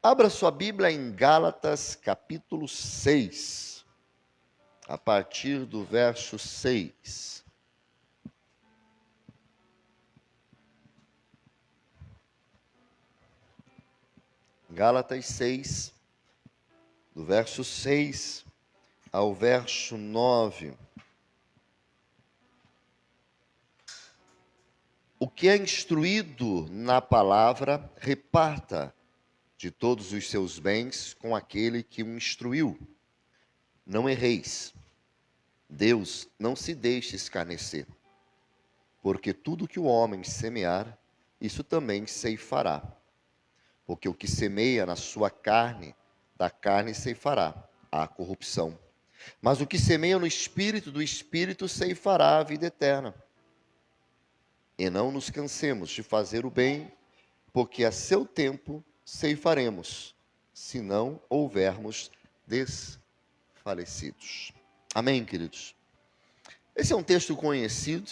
Abra sua Bíblia em Gálatas, capítulo 6, a partir do verso 6. Gálatas 6, do verso 6 ao verso 9. O que é instruído na palavra, reparta de todos os seus bens com aquele que o instruiu. Não erreis. Deus não se deixe escarnecer, porque tudo que o homem semear, isso também ceifará. Porque o que semeia na sua carne, da carne ceifará a corrupção. Mas o que semeia no Espírito, do Espírito ceifará a vida eterna. E não nos cansemos de fazer o bem, porque a seu tempo ceifaremos, se não houvermos desfalecidos. Amém, queridos? Esse é um texto conhecido,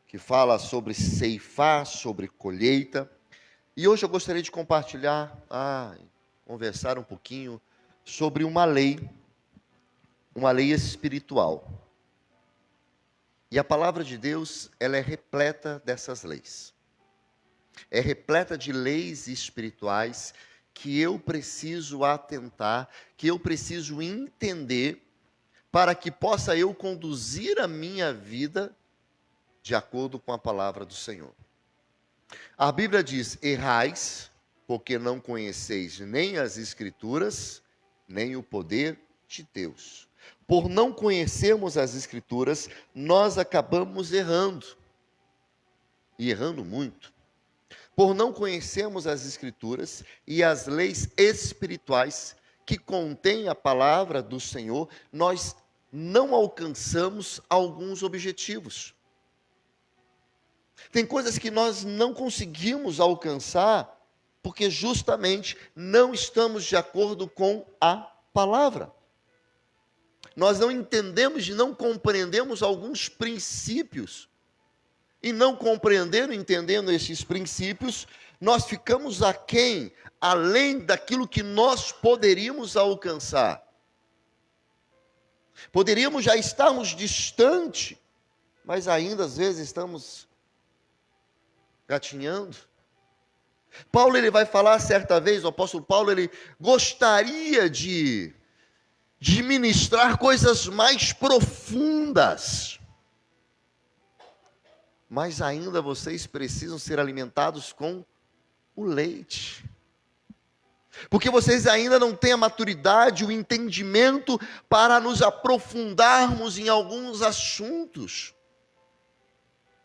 que fala sobre ceifar, sobre colheita. E hoje eu gostaria de compartilhar, conversar um pouquinho sobre uma lei espiritual. E a palavra de Deus, ela é repleta dessas leis. É repleta de leis espirituais que eu preciso atentar, que eu preciso entender, para que possa eu conduzir a minha vida de acordo com a palavra do Senhor. A Bíblia diz: errais, porque não conheceis nem as Escrituras, nem o poder de Deus. Por não conhecermos as Escrituras, nós acabamos errando. E errando muito. Por não conhecermos as Escrituras e as leis espirituais que contêm a palavra do Senhor, nós não alcançamos alguns objetivos. Tem coisas que nós não conseguimos alcançar, porque justamente não estamos de acordo com a palavra. Nós não entendemos e não compreendemos alguns princípios. E não compreendendo, entendendo esses princípios, nós ficamos aquém, além daquilo que nós poderíamos alcançar. Poderíamos já estarmos distante, mas ainda às vezes estamos gatinhando. Paulo, ele vai falar certa vez, o apóstolo Paulo, ele gostaria de ministrar coisas mais profundas. Mas ainda vocês precisam ser alimentados com o leite. Porque vocês ainda não têm a maturidade, o entendimento para nos aprofundarmos em alguns assuntos.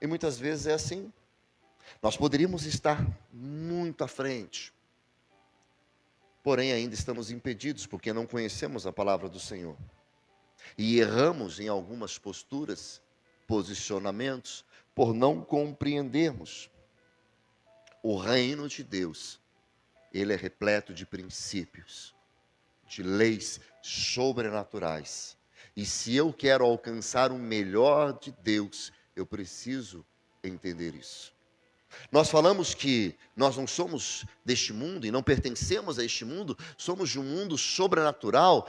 E muitas vezes é assim. Nós poderíamos estar muito à frente. Porém, ainda estamos impedidos, porque não conhecemos a palavra do Senhor. E erramos em algumas posturas, posicionamentos, por não compreendermos. O reino de Deus, ele é repleto de princípios, de leis sobrenaturais. E se eu quero alcançar o melhor de Deus, eu preciso entender isso. Nós falamos que nós não somos deste mundo e não pertencemos a este mundo, somos de um mundo sobrenatural,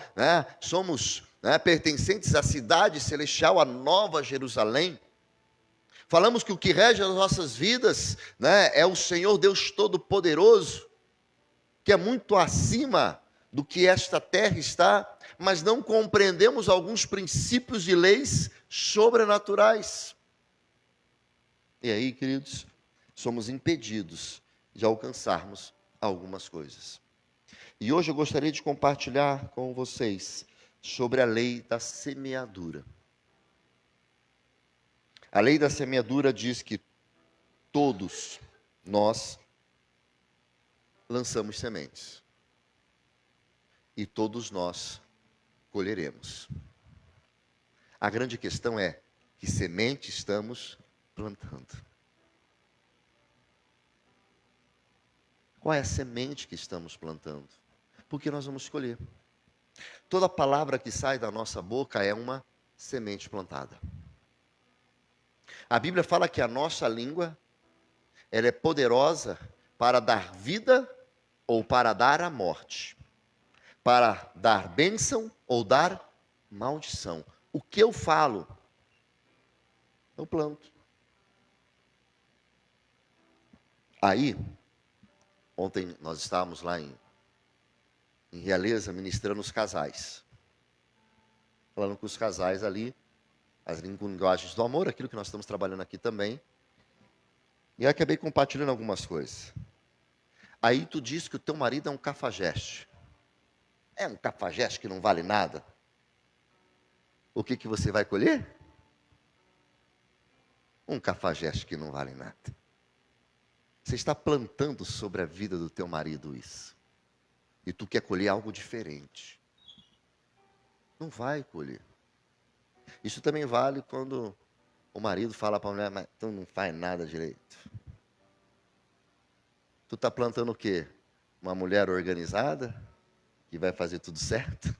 somos pertencentes à cidade celestial, à Nova Jerusalém. Falamos que o que rege as nossas vidas é o Senhor Deus Todo-Poderoso, que é muito acima do que esta terra está, mas não compreendemos alguns princípios e leis sobrenaturais. E aí, queridos, somos impedidos de alcançarmos algumas coisas. E hoje eu gostaria de compartilhar com vocês sobre a lei da semeadura. A lei da semeadura diz que todos nós lançamos sementes. E todos nós colheremos. A grande questão é: que semente estamos plantando? Qual é a semente que estamos plantando? Porque nós vamos colher. Toda palavra que sai da nossa boca é uma semente plantada. A Bíblia fala que a nossa língua, ela é poderosa para dar vida ou para dar a morte, para dar bênção ou dar maldição. O que eu falo, eu planto. Aí, ontem nós estávamos lá em Realeza ministrando os casais. Falando com os casais ali, as linguagens do amor, aquilo que nós estamos trabalhando aqui também. E eu acabei compartilhando algumas coisas. Aí tu diz que o teu marido é um cafajeste. É um cafajeste que não vale nada. O que que você vai colher? Um cafajeste que não vale nada. Você está plantando sobre a vida do teu marido isso. E tu quer colher algo diferente. Não vai colher. Isso também vale quando o marido fala para a mulher, mas tu não faz nada direito. Tu está plantando o quê? Uma mulher organizada, que vai fazer tudo certo?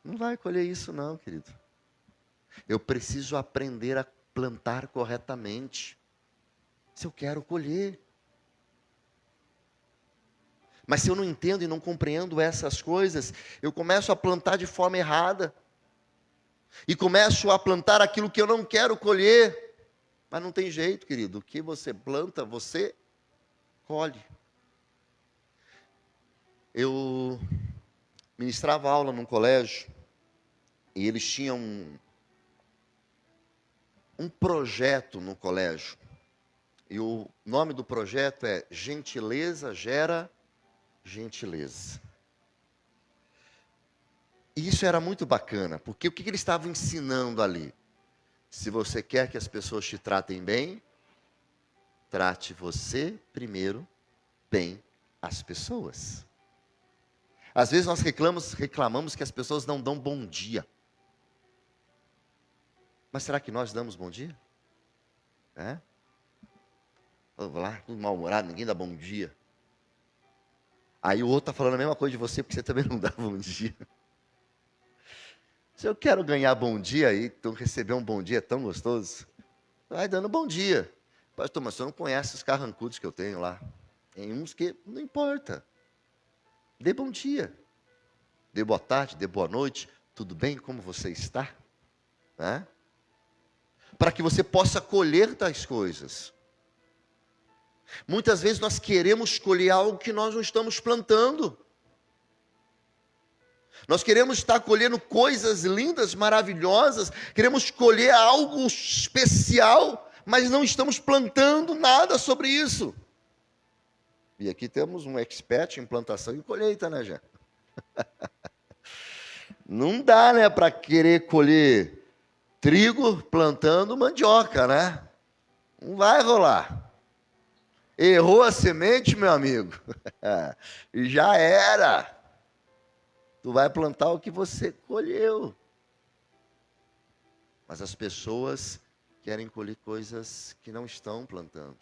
Não vai colher isso não, querido. Eu preciso aprender a plantar corretamente. Se eu quero colher. Mas se eu não entendo e não compreendo essas coisas, eu começo a plantar de forma errada. E começo a plantar aquilo que eu não quero colher. Mas não tem jeito, querido. O que você planta, você colhe. Eu ministrava aula num colégio e eles tinham um projeto no colégio. E o nome do projeto é Gentileza Gera Gentileza. E isso era muito bacana, porque o que eles estavam ensinando ali? Se você quer que as pessoas te tratem bem, trate você primeiro bem as pessoas. Às vezes nós reclamamos que as pessoas não dão bom dia. Mas será que nós damos bom dia? Vou lá, tudo mal-humorado, ninguém dá bom dia. Aí o outro está falando a mesma coisa de você, porque você também não dá bom dia. Se eu quero ganhar bom dia aí, então receber um bom dia é tão gostoso, vai dando bom dia. Pastor, mas você não conhece os carrancudos que eu tenho lá. Tem uns que não importa. Dê bom dia. Dê boa tarde, dê boa noite. Tudo bem? Como você está? Para que você possa colher tais coisas. Muitas vezes nós queremos colher algo que nós não estamos plantando. Nós queremos estar colhendo coisas lindas, maravilhosas, queremos colher algo especial, mas não estamos plantando nada sobre isso. E aqui temos um expert em plantação e colheita, né, já? Não dá, né, para querer colher trigo plantando mandioca, né? Não vai rolar. Errou a semente, meu amigo, e já era. Tu vai plantar o que você colheu. Mas as pessoas querem colher coisas que não estão plantando.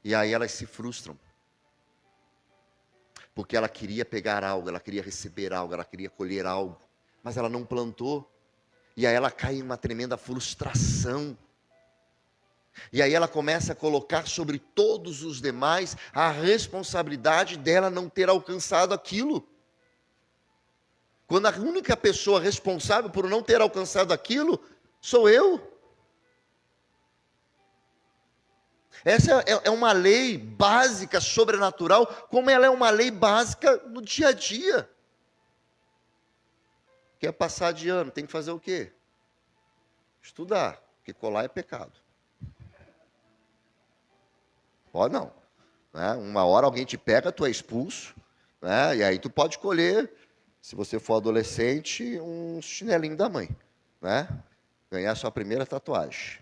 E aí elas se frustram. Porque ela queria pegar algo, ela queria receber algo, ela queria colher algo. Mas ela não plantou. E aí ela cai em uma tremenda frustração. E aí ela começa a colocar sobre todos os demais a responsabilidade dela não ter alcançado aquilo. Quando a única pessoa responsável por não ter alcançado aquilo, sou eu. Essa é uma lei básica, sobrenatural, como ela é uma lei básica no dia a dia. Quer passar de ano, tem que fazer o quê? Estudar, porque colar é pecado. Pode não. Uma hora alguém te pega, tu é expulso, e aí tu pode colher, se você for adolescente, um chinelinho da mãe, ganhar sua primeira tatuagem,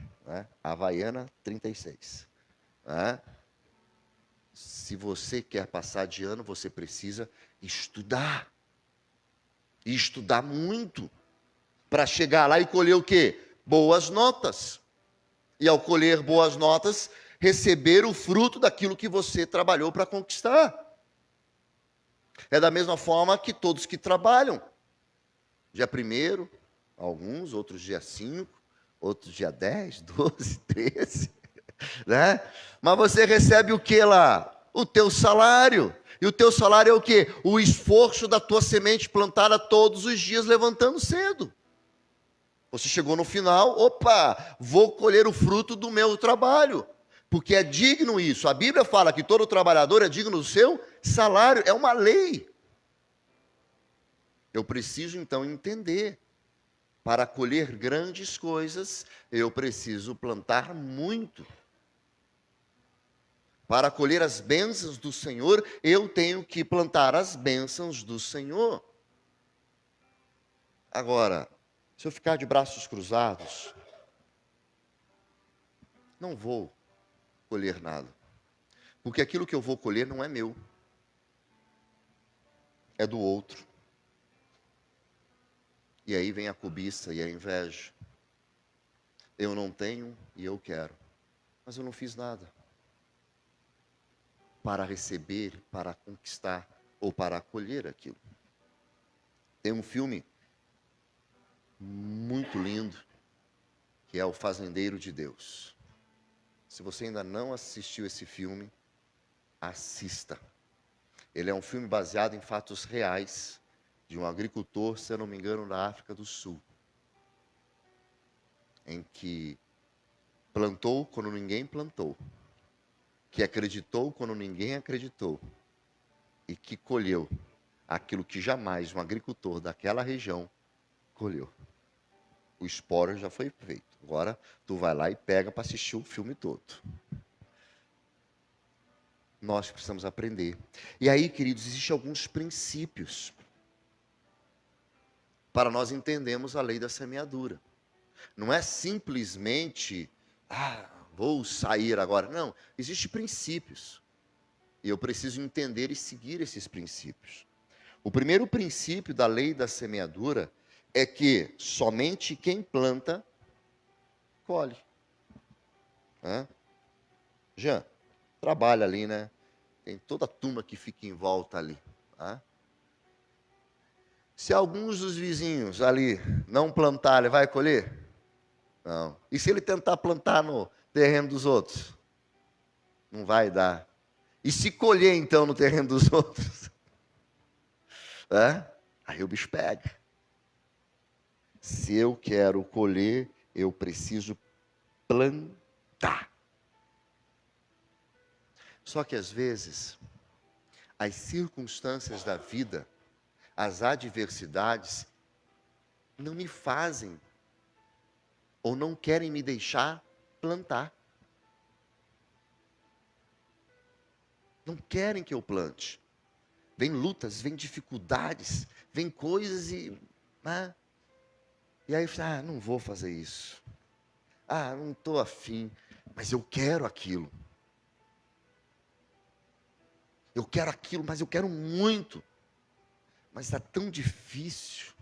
Havaiana 36. Se você quer passar de ano, você precisa estudar. E estudar muito. Para chegar lá e colher o quê? Boas notas. E ao colher boas notas, receber o fruto daquilo que você trabalhou para conquistar. É da mesma forma que todos que trabalham. Dia 1º, alguns, outros dia 5, outros dia 10, 12, 13, Mas você recebe o que lá? o teu salário. E o teu salário é o quê? O esforço da tua semente plantada todos os dias, levantando cedo. Você chegou no final, opa, vou colher o fruto do meu trabalho. Porque é digno isso. A Bíblia fala que todo trabalhador é digno do seu salário. É uma lei. Eu preciso então entender. Para colher grandes coisas, eu preciso plantar muito. Para colher as bênçãos do Senhor, eu tenho que plantar as bênçãos do Senhor. Agora, se eu ficar de braços cruzados, não vou colher nada. Porque aquilo que eu vou colher não é meu, é do outro. E aí vem a cobiça e a inveja. Eu não tenho e eu quero, mas eu não fiz nada para receber, para conquistar ou para acolher aquilo. Tem um filme muito lindo, que é O Fazendeiro de Deus. Se você ainda não assistiu esse filme, assista. Ele é um filme baseado em fatos reais, de um agricultor, se eu não me engano, da África do Sul, em que plantou quando ninguém plantou, que acreditou quando ninguém acreditou, e que colheu aquilo que jamais um agricultor daquela região colheu. O spoiler já foi feito. Agora tu vai lá e pega para assistir o filme todo. Nós precisamos aprender. E aí, queridos, existem alguns princípios para nós entendermos a lei da semeadura. Não é simplesmente, vou sair agora. Não, existem princípios. E eu preciso entender e seguir esses princípios. O primeiro princípio da lei da semeadura é que somente quem planta, colhe. Jean, trabalha ali, né? Tem toda a turma que fica em volta ali. Se alguns dos vizinhos ali não plantar, ele vai colher? Não. E se ele tentar plantar no terreno dos outros? Não vai dar. E se colher então no terreno dos outros? Aí o bicho pega. Se eu quero colher, eu preciso plantar. Só que às vezes, as circunstâncias da vida, as adversidades, não me fazem ou não querem me deixar plantar. Não querem que eu plante. Vem lutas, vem dificuldades, vem coisas e aí eu não vou fazer isso. Não estou afim, mas eu quero aquilo. Eu quero aquilo, mas eu quero muito. Mas está tão difícil.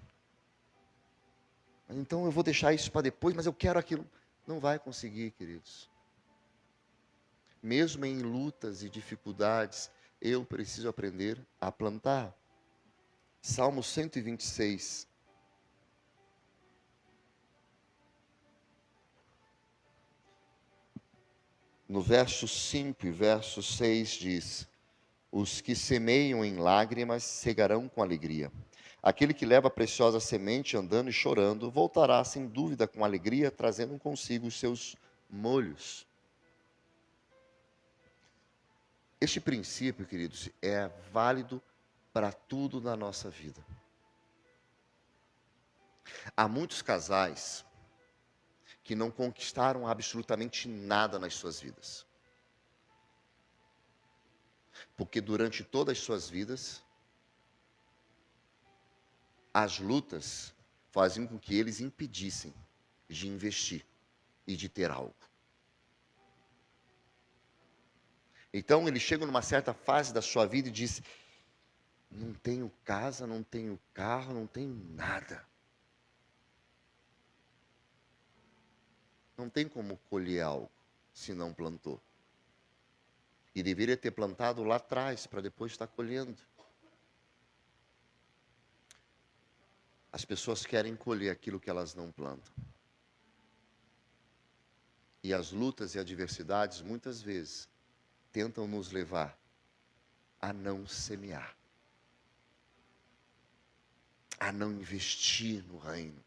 Então eu vou deixar isso para depois, mas eu quero aquilo. Não vai conseguir, queridos. Mesmo em lutas e dificuldades, eu preciso aprender a plantar. Salmo 126. No verso 5 e verso 6 diz: os que semeiam em lágrimas cegarão com alegria. Aquele que leva a preciosa semente andando e chorando, voltará sem dúvida com alegria, trazendo consigo os seus molhos. Este princípio, queridos, é válido para tudo na nossa vida. Há muitos casais que não conquistaram absolutamente nada nas suas vidas. Porque durante todas as suas vidas, as lutas faziam com que eles impedissem de investir e de ter algo. Então eles chegam numa certa fase da sua vida e dizem: não tenho casa, não tenho carro, não tenho nada. Não tem como colher algo se não plantou. E deveria ter plantado lá atrás, para depois estar colhendo. As pessoas querem colher aquilo que elas não plantam. E as lutas e adversidades, muitas vezes, tentam nos levar a não semear, a não investir no reino,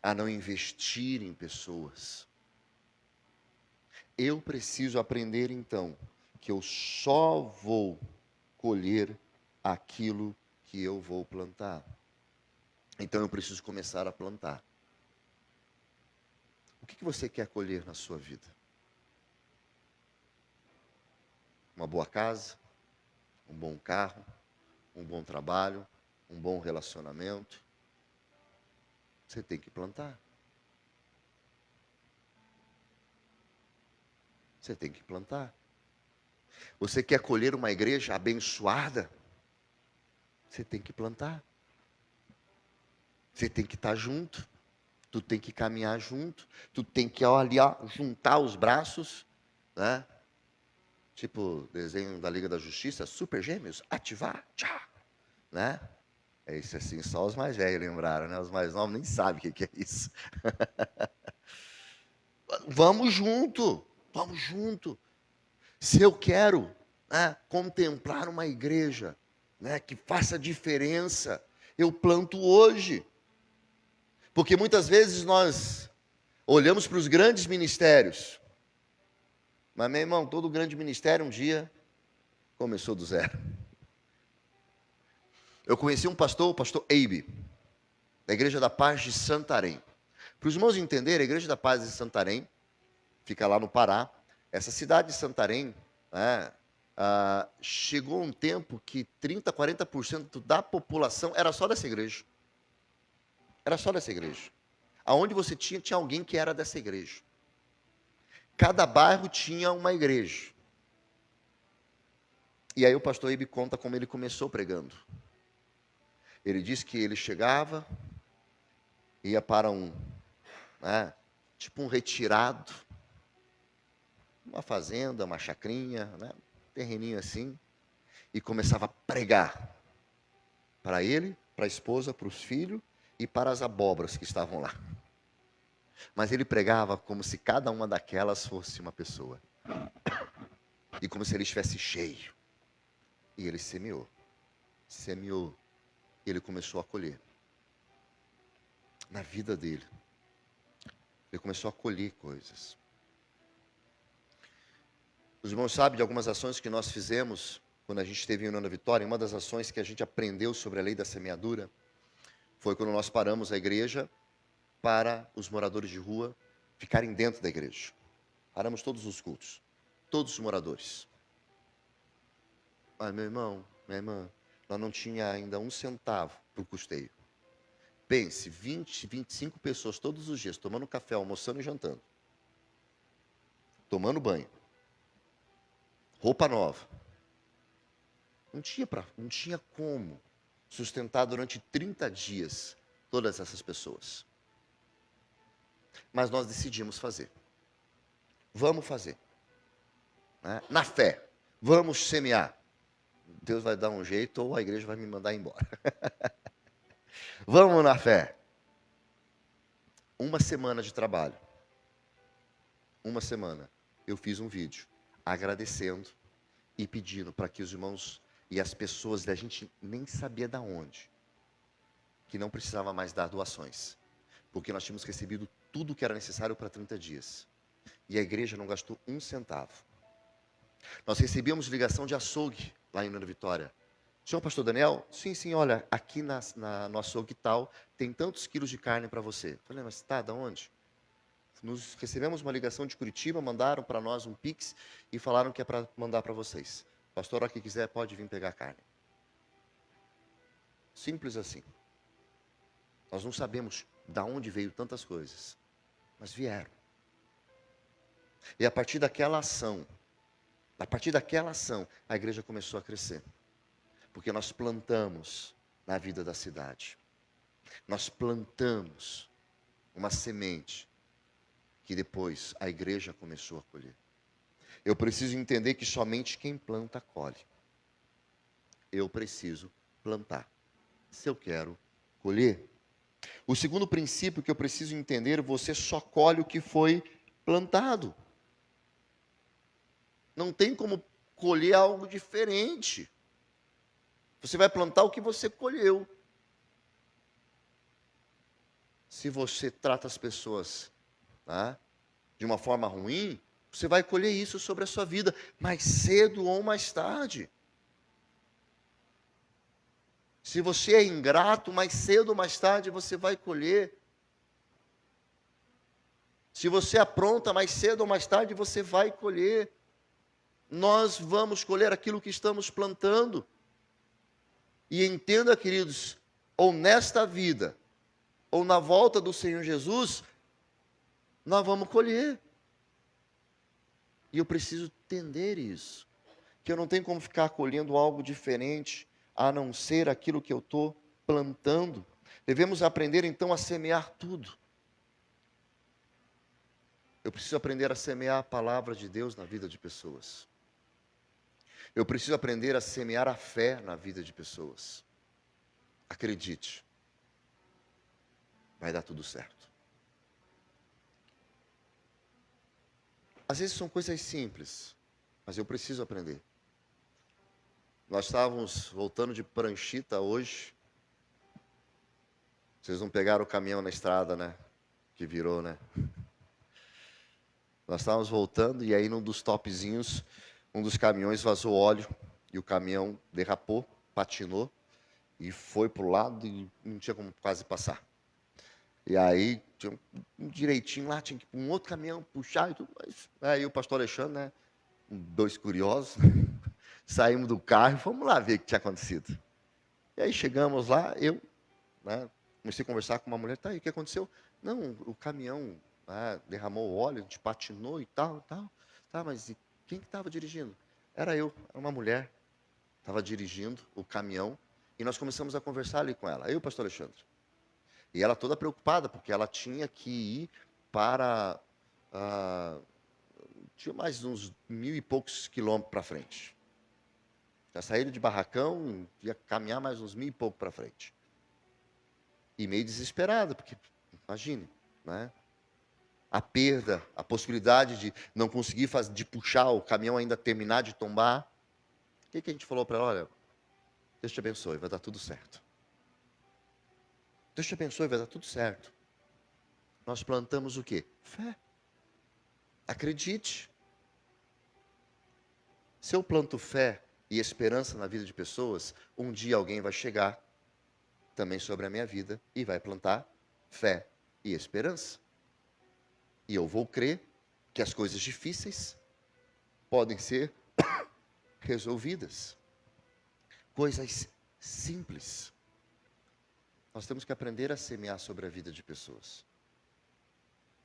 a não investir em pessoas. Eu preciso aprender então que eu só vou colher aquilo que eu vou plantar. Então eu preciso começar a plantar. O que você quer colher na sua vida? Uma boa casa? Um bom carro? Um bom trabalho? Um bom relacionamento? Você tem que plantar. Você tem que plantar. Você quer colher uma igreja abençoada? Você tem que plantar. Você tem que estar junto. Tu tem que caminhar junto. Tu tem que juntar os braços, né? Tipo desenho da Liga da Justiça, Super Gêmeos, ativar, tchá, né? É isso assim, só os mais velhos lembraram, né? Os mais novos nem sabem o que é isso. Vamos junto, vamos junto. Se eu quero, né, contemplar uma igreja, né, que faça diferença, eu planto hoje. Porque muitas vezes nós olhamos para os grandes ministérios, mas, meu irmão, todo grande ministério um dia começou do zero. Eu conheci um pastor, o pastor Eibe, da Igreja da Paz de Santarém. Para os irmãos entenderem, a Igreja da Paz de Santarém fica lá no Pará. Essa cidade de Santarém, né, chegou um tempo que 30%, 40% da população era só dessa igreja. Era só dessa igreja. Aonde você tinha alguém que era dessa igreja. Cada bairro tinha uma igreja. E aí o pastor Eibe conta como ele começou pregando. Ele disse que ele chegava, ia para tipo um retirado, uma fazenda, uma chacrinha, né, um terreninho assim, e começava a pregar para ele, para a esposa, para os filhos e para as abóboras que estavam lá. Mas ele pregava como se cada uma daquelas fosse uma pessoa. E como se ele estivesse cheio. E ele semeou. Semeou. E ele começou a colher. Na vida dele. Ele começou a colher coisas. Os irmãos sabem de algumas ações que nós fizemos quando a gente esteve em União da Vitória. Uma das ações que a gente aprendeu sobre a lei da semeadura foi quando nós paramos a igreja para os moradores de rua ficarem dentro da igreja. Paramos todos os cultos. Todos os moradores. Mas, meu irmão, minha irmã, nós não tinha ainda um centavo para o custeio. Pense, 20, 25 pessoas todos os dias, tomando café, almoçando e jantando. Tomando banho. Roupa nova. Não tinha como sustentar durante 30 dias todas essas pessoas. Mas nós decidimos fazer. Vamos fazer. Né? Na fé. Vamos semear. Deus vai dar um jeito ou a igreja vai me mandar embora. Vamos na fé. Uma semana de trabalho. Uma semana. Eu fiz um vídeo agradecendo e pedindo para que os irmãos e as pessoas da gente nem sabia da onde, que não precisava mais dar doações, porque nós tínhamos recebido tudo que era necessário para 30 dias. E a igreja não gastou um centavo. Nós recebíamos ligação de açougue lá em União da Vitória. Senhor pastor Daniel? Sim, olha, aqui no açougue tal, tem tantos quilos de carne para você. Falei, mas tá, da onde? Nós recebemos uma ligação de Curitiba, mandaram para nós um Pix e falaram que é para mandar para vocês. Pastor, a que quiser, pode vir pegar carne. Simples assim. Nós não sabemos de onde veio tantas coisas, mas vieram. E a partir daquela ação, a igreja começou a crescer. Porque nós plantamos na vida da cidade. Nós plantamos uma semente que depois a igreja começou a colher. Eu preciso entender que somente quem planta, colhe. Eu preciso plantar, se eu quero colher. O segundo princípio que eu preciso entender, você só colhe o que foi plantado. Não tem como colher algo diferente. Você vai plantar o que você colheu. Se você trata as pessoas, tá, de uma forma ruim, você vai colher isso sobre a sua vida, mais cedo ou mais tarde. Se você é ingrato, mais cedo ou mais tarde você vai colher. Se você apronta, mais cedo ou mais tarde você vai colher. Nós vamos colher aquilo que estamos plantando. E entenda, queridos, ou nesta vida, ou na volta do Senhor Jesus, nós vamos colher. E eu preciso entender isso. Que eu não tenho como ficar colhendo algo diferente, a não ser aquilo que eu estou plantando. Devemos aprender então a semear tudo. Eu preciso aprender a semear a palavra de Deus na vida de pessoas. Eu preciso aprender a semear a fé na vida de pessoas. Acredite, vai dar tudo certo. Às vezes são coisas simples, mas eu preciso aprender. Nós estávamos voltando de Pranchita hoje. Vocês não pegaram o caminhão na estrada, né? Que virou, né? Nós estávamos voltando e aí num dos topzinhos, um dos caminhões vazou óleo e o caminhão derrapou, patinou e foi para o lado e não tinha como quase passar. E aí tinha um direitinho lá, tinha que um outro caminhão puxar e tudo mais. Aí o pastor Alexandre, né? Dois curiosos, saímos do carro e fomos lá ver o que tinha acontecido. E aí chegamos lá, eu, né, comecei a conversar com uma mulher, tá aí, o que aconteceu? Não, o caminhão, né, derramou óleo, a gente patinou e tal. Tá, mas e quem que estava dirigindo? Era eu, era uma mulher, estava dirigindo o caminhão, e nós começamos a conversar ali com ela, eu e o pastor Alexandre. E ela toda preocupada, porque ela tinha que ir para, tinha mais uns 1.000 e poucos quilômetros para frente. Já saíram de Barracão, ia caminhar mais uns 1.000 e pouco para frente. E meio desesperada, porque, imagine, né? A perda, a possibilidade de não conseguir de puxar o caminhão ainda terminar de tombar. O que a gente falou para ela? Olha, Deus te abençoe, vai dar tudo certo. Deus te abençoe, vai dar tudo certo. Nós plantamos o quê? Fé. Acredite. Se eu planto fé e esperança na vida de pessoas, um dia alguém vai chegar também sobre a minha vida e vai plantar fé e esperança. E eu vou crer que as coisas difíceis podem ser resolvidas. Coisas simples. Nós temos que aprender a semear sobre a vida de pessoas.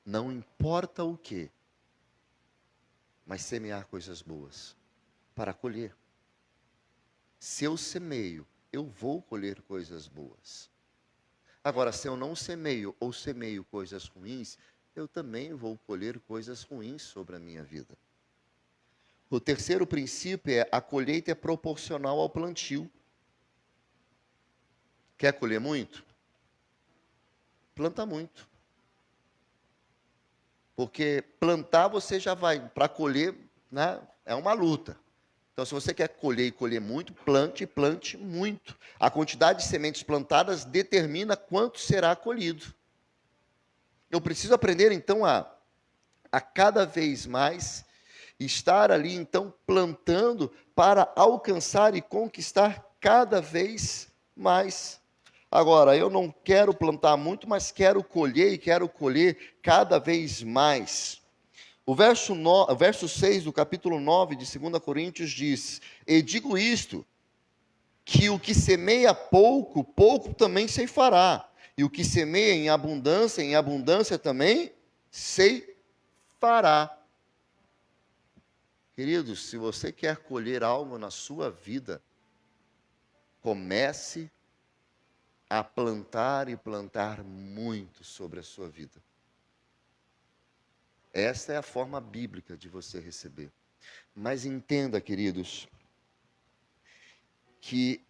Não importa o que, mas semear coisas boas para colher. Se eu semeio, eu vou colher coisas boas. Agora, se eu não semeio ou semeio coisas ruins, eu também vou colher coisas ruins sobre a minha vida. O terceiro princípio é a colheita é proporcional ao plantio. Quer colher muito? Planta muito. Porque plantar você já vai, para colher, né, é uma luta. Então, se você quer colher e colher muito, plante muito. A quantidade de sementes plantadas determina quanto será colhido. Eu preciso aprender, então, a cada vez mais estar ali, então, plantando para alcançar e conquistar cada vez mais. Agora, eu não quero plantar muito, mas quero colher e quero colher cada vez mais. O verso 6 do capítulo 9 de 2 Coríntios diz: E digo isto, que o que semeia pouco, pouco também ceifará. E o que semeia em abundância também ceifará. Queridos, se você quer colher algo na sua vida, comece a plantar e plantar muito sobre a sua vida. Esta é a forma bíblica de você receber. Mas entenda, queridos, que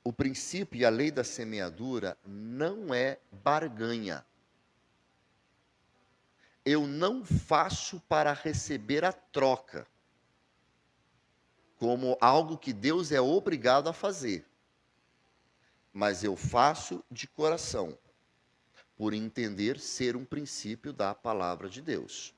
o princípio e a lei da semeadura não é barganha. Eu não faço para receber a troca. como algo que Deus é obrigado a fazer, mas eu faço de coração, por entender ser um princípio da palavra de Deus.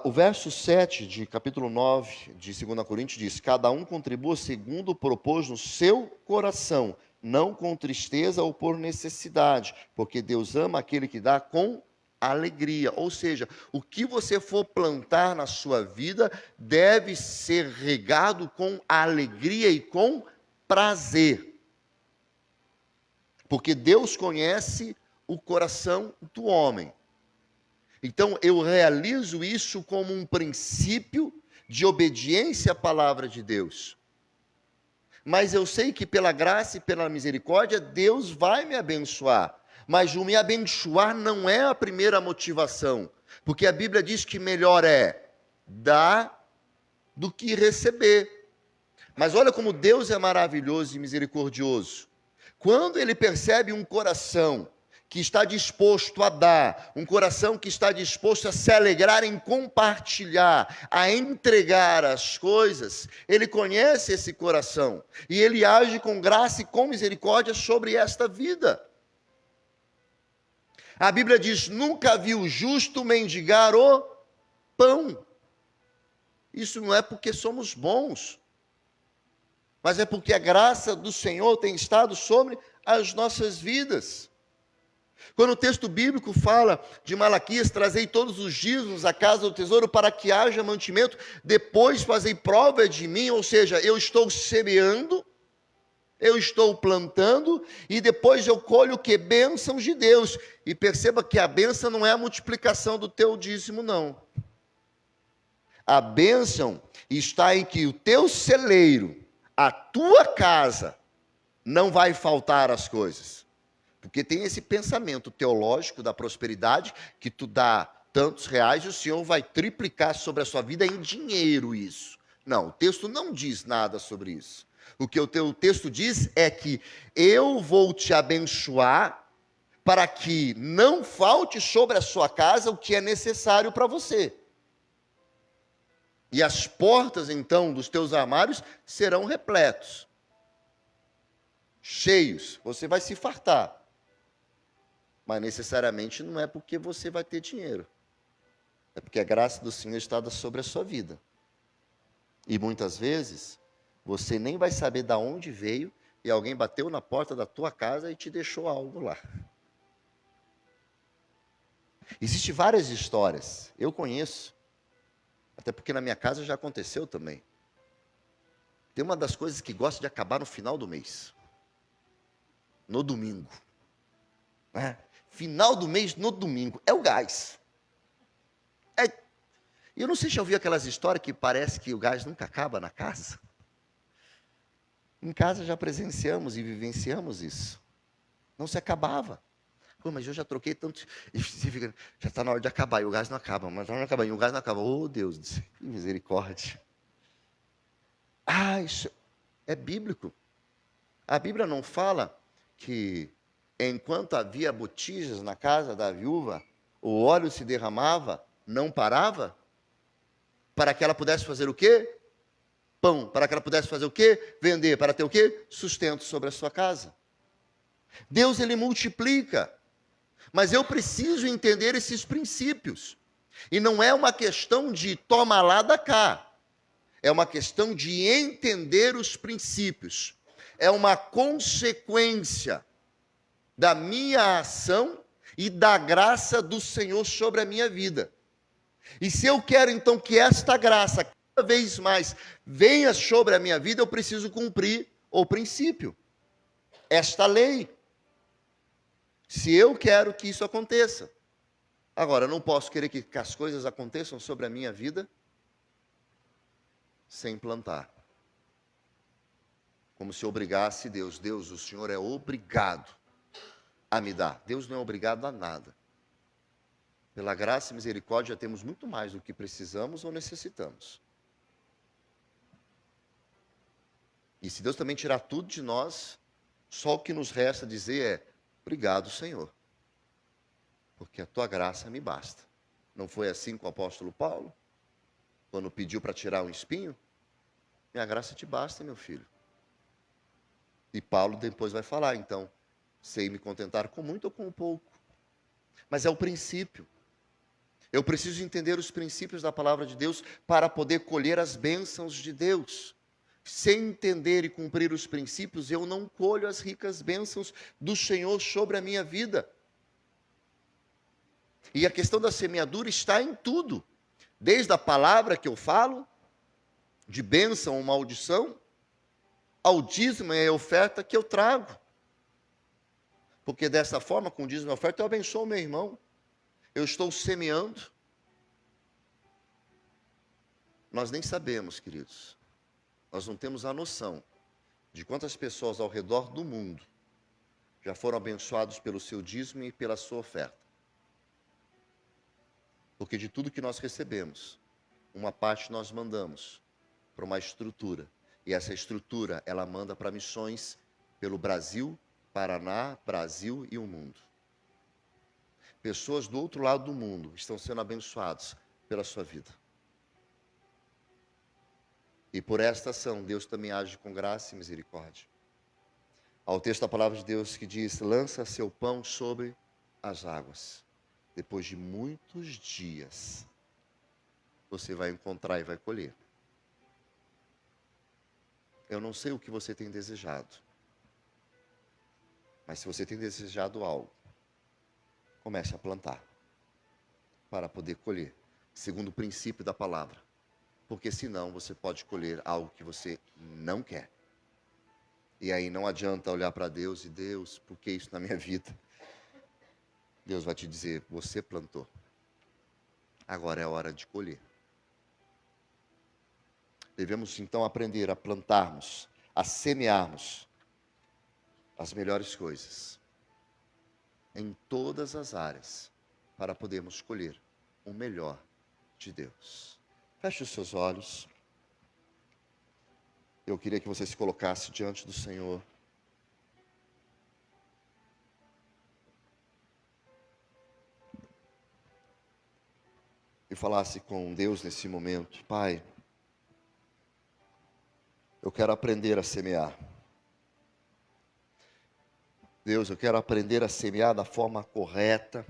O verso 7 de capítulo 9 de 2 Coríntios diz: cada um contribua segundo propôs no seu coração, não com tristeza ou por necessidade, porque Deus ama aquele que dá com alegria. Ou seja, o que você for plantar na sua vida deve ser regado com alegria e com prazer. Porque Deus conhece o coração do homem. Então, eu realizo isso como um princípio de obediência à palavra de Deus. Mas eu sei que pela graça e pela misericórdia, Deus vai me abençoar. Mas o me abençoar não é a primeira motivação. Porque a Bíblia diz que melhor é dar do que receber. Mas olha como Deus é maravilhoso e misericordioso. Quando Ele percebe um coração que está disposto a dar, um coração que está disposto a se alegrar em compartilhar, a entregar as coisas, Ele conhece esse coração e Ele age com graça e com misericórdia sobre esta vida. A Bíblia diz: nunca vi o justo mendigar o pão. Isso não é porque somos bons, mas é porque a graça do Senhor tem estado sobre as nossas vidas. Quando o texto bíblico fala de Malaquias: trazei todos os dízimos à casa do tesouro para que haja mantimento, depois fazei prova de mim, ou seja, eu estou semeando, eu estou plantando, e depois eu colho o que? Bênçãos de Deus. E perceba que a bênção não é a multiplicação do teu dízimo, não. A bênção está em que o teu celeiro, a tua casa, não vai faltar as coisas. Porque tem esse pensamento teológico da prosperidade, que tu dá tantos reais e o Senhor vai triplicar sobre a sua vida em dinheiro isso. Não, o texto não diz nada sobre isso. O que o texto diz é que eu vou te abençoar para que não falte sobre a sua casa o que é necessário para você. E as portas, então, dos teus armários serão repletos, cheios, você vai se fartar. Mas necessariamente não é porque você vai ter dinheiro. É porque a graça do Senhor está sobre a sua vida. E muitas vezes, você nem vai saber de onde veio e alguém bateu na porta da tua casa e te deixou algo lá. Existem várias histórias, eu conheço. Até porque na minha casa já aconteceu também. Tem uma das coisas que gosta de acabar no final do mês. No domingo. Né? Final do mês, no domingo. É o gás. Eu não sei se já ouviu aquelas histórias que parece que o gás nunca acaba na casa. Em casa já presenciamos e vivenciamos isso. Não se acabava. Pô, mas eu já troquei tanto. E você fica, já está na hora de acabar. E o gás não acaba. Mas não acaba. E o gás não acaba. Oh, Deus, que misericórdia. Isso é bíblico. A Bíblia não fala que enquanto havia botijas na casa da viúva, o óleo se derramava, não parava, para que ela pudesse fazer o quê? Pão. Para que ela pudesse fazer o quê? Vender. Para ter o quê? Sustento sobre a sua casa. Deus, Ele multiplica. Mas eu preciso entender esses princípios. E não é uma questão de toma lá da cá. É uma questão de entender os princípios. É uma consequência da minha ação e da graça do Senhor sobre a minha vida. E se eu quero então que esta graça cada vez mais venha sobre a minha vida, eu preciso cumprir o princípio, esta lei. Se eu quero que isso aconteça. Agora, eu não posso querer que as coisas aconteçam sobre a minha vida sem plantar. Como se obrigasse Deus. Deus, o Senhor é obrigado a me dar. Deus não é obrigado a nada. Pela graça e misericórdia, já temos muito mais do que precisamos ou necessitamos. E se Deus também tirar tudo de nós, só o que nos resta dizer é: obrigado, Senhor, porque a tua graça me basta. Não foi assim com o apóstolo Paulo, quando pediu para tirar um espinho? Minha graça te basta, meu filho. E Paulo depois vai falar, então, sei me contentar com muito ou com pouco. Mas é o princípio. Eu preciso entender os princípios da palavra de Deus para poder colher as bênçãos de Deus. Sem entender e cumprir os princípios, eu não colho as ricas bênçãos do Senhor sobre a minha vida. E a questão da semeadura está em tudo. Desde a palavra que eu falo, de bênção ou maldição, ao dízimo e a oferta que eu trago. Porque dessa forma, com o dízimo e a oferta, eu abençoo o meu irmão. Eu estou semeando. Nós nem sabemos, queridos. Nós não temos a noção de quantas pessoas ao redor do mundo já foram abençoados pelo seu dízimo e pela sua oferta. Porque de tudo que nós recebemos, uma parte nós mandamos para uma estrutura. E essa estrutura, ela manda para missões pelo Brasil, Paraná, Brasil e o mundo. Pessoas do outro lado do mundo estão sendo abençoadas pela sua vida. E por esta ação, Deus também age com graça e misericórdia. Há o texto da palavra de Deus que diz: lança seu pão sobre as águas. Depois de muitos dias, você vai encontrar e vai colher. Eu não sei o que você tem desejado. Mas se você tem desejado algo, comece a plantar. Para poder colher. Segundo o princípio da palavra. Porque senão você pode colher algo que você não quer. E aí não adianta olhar para Deus e Deus, por que isso na minha vida? Deus vai te dizer, você plantou. Agora é hora de colher. Devemos então aprender a plantarmos, a semearmos as melhores coisas. Em todas as áreas, para podermos colher o melhor de Deus. Feche os seus olhos. Eu queria que você se colocasse diante do Senhor. E falasse com Deus nesse momento. Pai, eu quero aprender a semear. Deus, eu quero aprender a semear da forma correta.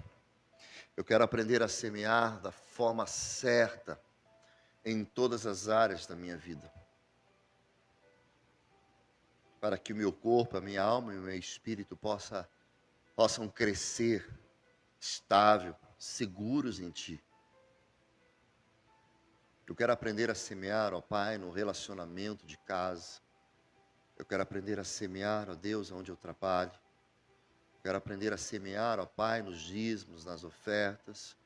Eu quero aprender a semear da forma certa em todas as áreas da minha vida. Para que o meu corpo, a minha alma e o meu espírito possam crescer estável, seguros em Ti. Eu quero aprender a semear, ó Pai, no relacionamento de casa. Eu quero aprender a semear, ó Deus, onde eu trabalho. Eu quero aprender a semear, ó Pai, nos dízimos, nas ofertas.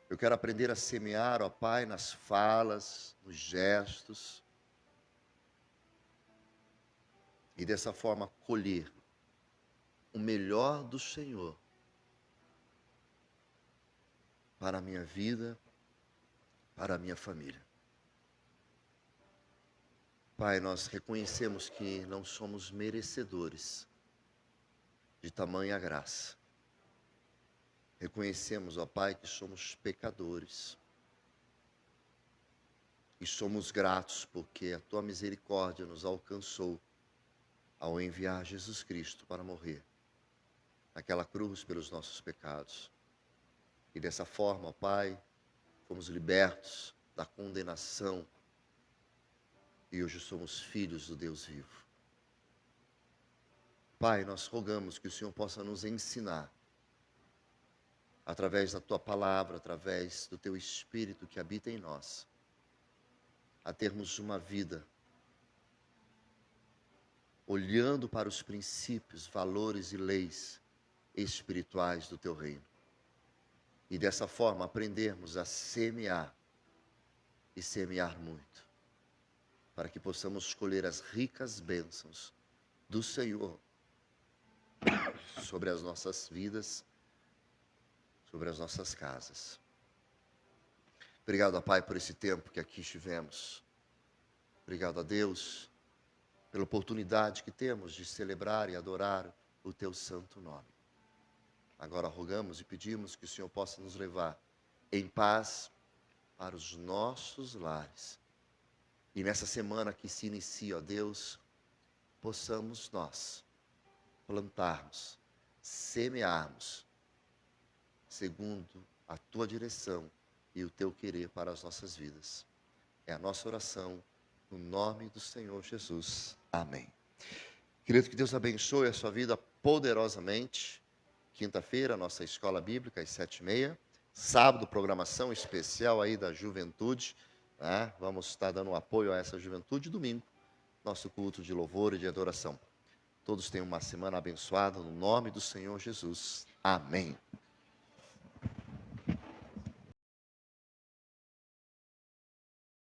Eu quero aprender a semear, ó Pai, nas falas, nos gestos. E dessa forma colher o melhor do Senhor para a minha vida, para a minha família. Pai, nós reconhecemos que não somos merecedores de tamanha graça. Reconhecemos, ó Pai, que somos pecadores. E somos gratos porque a Tua misericórdia nos alcançou ao enviar Jesus Cristo para morrer naquela cruz pelos nossos pecados. E dessa forma, ó Pai, fomos libertos da condenação e hoje somos filhos do Deus vivo. Pai, nós rogamos que o Senhor possa nos ensinar, através da Tua palavra, através do Teu Espírito que habita em nós, a termos uma vida olhando para os princípios, valores e leis espirituais do Teu reino. E dessa forma aprendermos a semear e semear muito, para que possamos colher as ricas bênçãos do Senhor sobre as nossas vidas, sobre as nossas casas. Obrigado, ó Pai, por esse tempo que aqui estivemos. Obrigado a Deus pela oportunidade que temos de celebrar e adorar o Teu santo nome. Agora rogamos e pedimos que o Senhor possa nos levar em paz para os nossos lares. E nessa semana que se inicia, ó Deus, possamos nós plantarmos, semearmos, segundo a tua direção e o teu querer para as nossas vidas. É a nossa oração, no nome do Senhor Jesus. Amém. Querido, que Deus abençoe a sua vida poderosamente. Quinta-feira, nossa escola bíblica, às 7h30. Sábado, programação especial aí da juventude, né? Vamos estar dando um apoio a essa juventude. Domingo, nosso culto de louvor e de adoração. Todos tenham uma semana abençoada, no nome do Senhor Jesus. Amém.